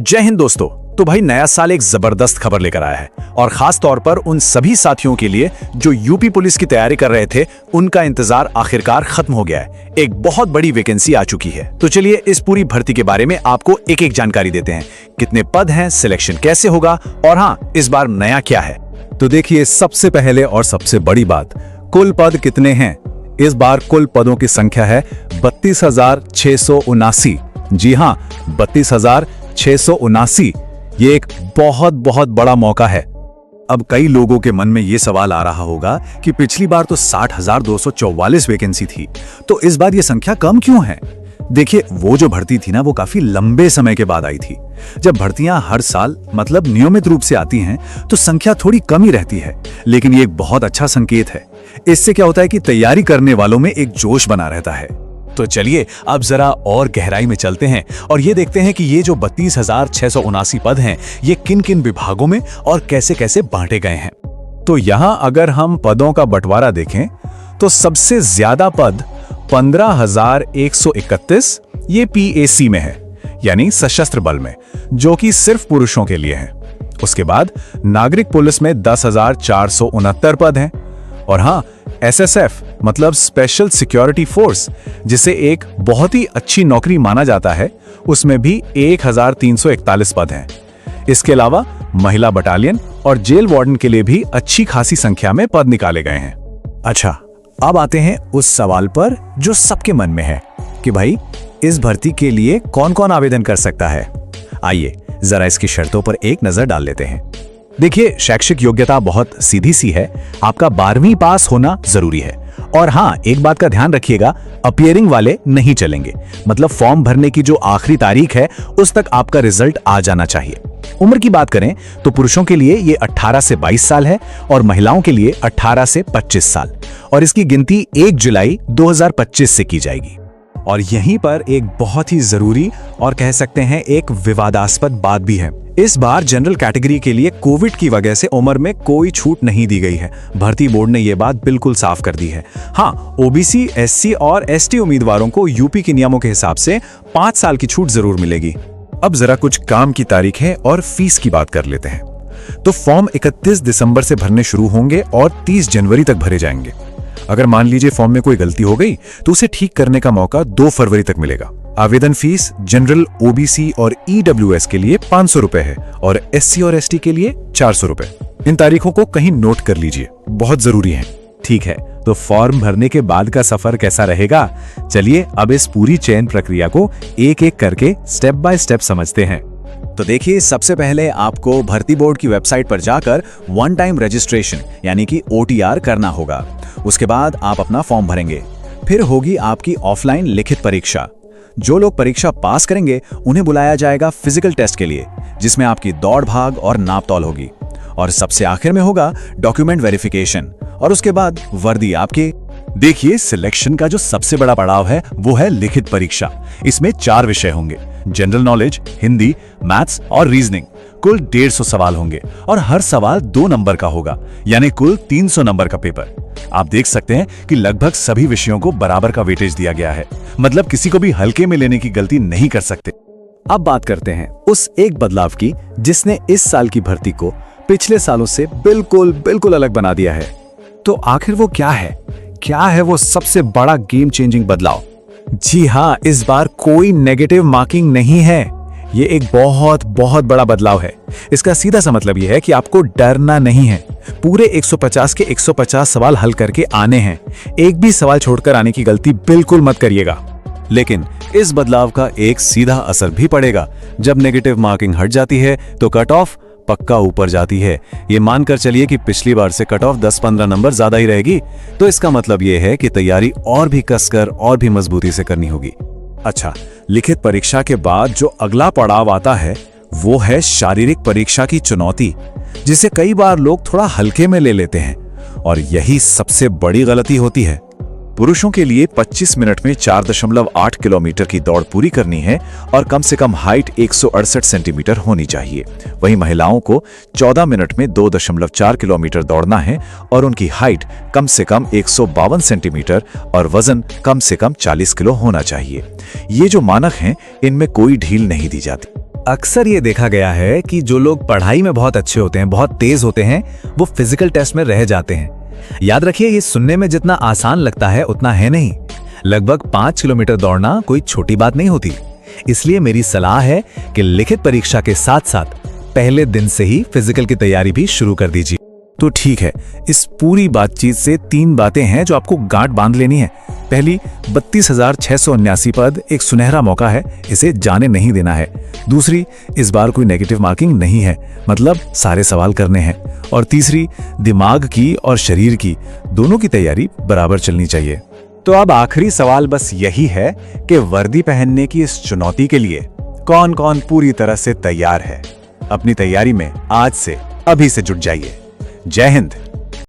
जय हिंद दोस्तों। तो भाई नया साल एक जबरदस्त खबर लेकर आया है और खास तौर पर उन सभी साथियों के लिए जो यूपी पुलिस की तैयारी कर रहे थे, उनका इंतजार आखिरकार खत्म हो गया है। एक बहुत बड़ी वैकेंसी आ चुकी है। तो चलिए इस पूरी भर्ती के बारे में आपको एक एक जानकारी देते हैं। कितने पद हैं, सिलेक्शन कैसे होगा और हाँ, इस बार नया क्या है। तो देखिए, सबसे पहले और सबसे बड़ी बात, कुल पद कितने हैं। इस बार कुल पदों की संख्या है 32,679। जी हाँ, 32,679। ये एक बहुत बहुत बड़ा मौका है। अब कई लोगों के मन में ये सवाल आ रहा होगा कि पिछली बार तो 60,244 वैकेंसी थी, तो इस बार ये संख्या कम क्यों है। देखिए, वो जो भर्ती थी ना, वो काफी लंबे समय के बाद आई थी। जब भर्तियां हर साल मतलब नियमित रूप से आती हैं, तो संख्या थोड़ी कम ही रहती है, लेकिन ये एक बहुत अच्छा संकेत है। इससे क्या होता है कि तैयारी करने वालों में एक जोश बना रहता है। तो चलिए अब जरा और गहराई में चलते हैं और ये देखते हैं कि ये जो 32,679 पद हैं, ये किन किन विभागों में और कैसे कैसे बांटे गए हैं। तो यहां अगर हम पदों का बंटवारा देखें, तो सबसे ज्यादा पद 15,131 ये पीएसी में है, यानी सशस्त्र बल में, जो कि सिर्फ पुरुषों के लिए है। उसके बाद नागरिक पुलिस में 10,469 पद हैं। और हाँ, एसएसएफ मतलब स्पेशल सिक्योरिटी फोर्स, जिसे एक बहुत ही अच्छी नौकरी माना जाता है, उसमें भी 1,341 पद हैं। इसके अलावा महिला बटालियन और जेल वार्डन के लिए भी अच्छी खासी संख्या में पद निकाले गए हैं। अच्छा, अब आते हैं उस सवाल पर जो सबके मन में है कि भाई इस भर्ती के लिए कौन कौन आवेदन कर सकता है। आइए जरा इसकी शर्तों पर एक नजर डाल लेते हैं। देखिए, शैक्षिक योग्यता बहुत सीधी सी है। आपका 12वीं पास होना जरूरी है। और हाँ, एक बात का ध्यान रखिएगा, अपीयरिंग वाले नहीं चलेंगे। मतलब फॉर्म भरने की जो आखिरी तारीख है, उस तक आपका रिजल्ट आ जाना चाहिए। उम्र की बात करें तो पुरुषों के लिए ये 18 से 22 साल है और महिलाओं के लिए 18 से 25 साल। और इसकी गिनती 1 जुलाई 2025 से की जाएगी। और यहीं पर एक बहुत ही जरूरी और कह सकते हैं एक विवादास्पद बात भी है। इस बार जनरल कैटेगरी के लिए कोविड की वजह से उम्र में कोई छूट नहीं दी गई है। भर्ती बोर्ड ने यह बात बिल्कुल साफ कर दी है। हाँ, ओबीसी, एससी और एसटी उम्मीदवारों को यूपी के नियमों के हिसाब से 5 साल की छूट जरूर मिलेगी। अब जरा कुछ काम की तारीखें और फीस की बात कर लेते हैं। तो फॉर्म 31 दिसंबर से भरने शुरू होंगे और 30 जनवरी तक भरे जाएंगे। अगर मान लीजिए फॉर्म में कोई गलती हो गई, तो उसे ठीक करने का मौका 2 फरवरी तक मिलेगा। आवेदन फीस जनरल, ओबीसी और ईडब्ल्यूएस के लिए 500 रुपए है और एससी और एसटी के लिए 400 रुपए। इन तारीखों को कहीं नोट कर लीजिए, बहुत जरूरी है। ठीक है, तो फॉर्म भरने के बाद का सफर कैसा रहेगा? चलिए अब इस पूरी चयन प्रक्रिया को एक एक करके स्टेप बाय स्टेप समझते हैं। तो देखिए, सबसे पहले आपको भर्ती बोर्ड की वेबसाइट पर जाकर वन टाइम रजिस्ट्रेशन यानी कि OTR करना होगा। उसके बाद आप अपना फॉर्म भरेंगे। फिर होगी आपकी ऑफलाइन लिखित परीक्षा। जो लोग परीक्षा पास करेंगे उन्हें बुलाया जाएगा फिजिकल टेस्ट के लिए, जिसमें आपकी दौड़ भाग और नाप तौल होगी। और सबसे आखिर में होगा डॉक्यूमेंट वेरिफिकेशन और उसके बाद वर्दी आपकी। देखिए, सिलेक्शन का जो सबसे बड़ा पड़ाव है वो है लिखित परीक्षा। इसमें 4 विषय होंगे, जनरल नॉलेज, हिंदी, मैथ्स और रीजनिंग। कुल 150 सवाल होंगे और हर सवाल 2 नंबर का होगा, यानी कुल 300 नंबर का पेपर। आप देख सकते हैं कि लगभग सभी विषयों को बराबर का वेटेज दिया गया है। मतलब किसी को भी हल्के में लेने की गलती नहीं कर सकते। अब बात करते हैं उस एक बदलाव की जिसने इस साल की भर्ती को पिछले सालों से बिल्कुल अलग बना दिया है। तो आखिर वो क्या है? क्या है वो सबसे बड़ा गेम चेंजिंग बदलाव? जी हाँ, इस बार कोई नेगेटिव मार्किंग नहीं है। ये एक बहुत बड़ा बदलाव है। इसका सीधा सा मतलब ये है कि आपको डरना नहीं है। पूरे 150 के 150 सवाल हल करके आने हैं। एक भी सवाल छोड़कर आने की गलती बिल्कुल मत करिएगा। लेकिन इस बदलाव का एक सीधा असर भी पड़ेगा। जब नेगेटिव मार्किंग हट जाती है तो कट ऑफ पक्का ऊपर जाती है। ये मानकर चलिए कि पिछली बार से कट ऑफ 10-15 नंबर ज्यादा ही रहेगी। तो इसका मतलब ये है कि तैयारी और भी कसकर और भी मजबूती से करनी होगी। अच्छा, लिखित परीक्षा के बाद जो अगला पड़ाव आता है वो है शारीरिक परीक्षा की चुनौती, जिसे कई बार लोग थोड़ा हल्के में ले लेते हैं और यही सबसे बड़ी गलती होती है। पुरुषों के लिए 25 मिनट में 4.8 किलोमीटर की दौड़ पूरी करनी है और कम से कम हाइट 168 सेंटीमीटर होनी चाहिए। वहीं महिलाओं को 14 मिनट में 2.4 किलोमीटर दौड़ना है और उनकी हाइट कम से कम 152 सेंटीमीटर और वजन कम से कम 40 किलो होना चाहिए। ये जो मानक हैं, इनमें कोई ढील नहीं दी जाती। अक्सर ये देखा गया है कि जो लोग पढ़ाई में बहुत अच्छे होते हैं, बहुत तेज होते हैं, वो फिजिकल टेस्ट में रह जाते हैं। याद रखिए, ये सुनने में जितना आसान लगता है उतना है नहीं। लगभग 5 किलोमीटर दौड़ना कोई छोटी बात नहीं होती। इसलिए मेरी सलाह है कि लिखित परीक्षा के साथ साथ पहले दिन से ही फिजिकल की तैयारी भी शुरू कर दीजिए। तो ठीक है, इस पूरी बातचीत से 3 बातें हैं जो आपको गांठ बांध लेनी है। पहली, 32,679 पद एक सुनहरा मौका है, इसे जाने नहीं देना है। दूसरी, इस बार कोई नेगेटिव मार्किंग नहीं है, मतलब सारे सवाल करने हैं। और तीसरी, दिमाग की और शरीर की दोनों की तैयारी बराबर चलनी चाहिए। तो अब आखिरी सवाल बस यही है कि वर्दी पहनने की इस चुनौती के लिए कौन कौन पूरी तरह से तैयार है। अपनी तैयारी में आज से अभी से जुट जाइए। जय हिंद।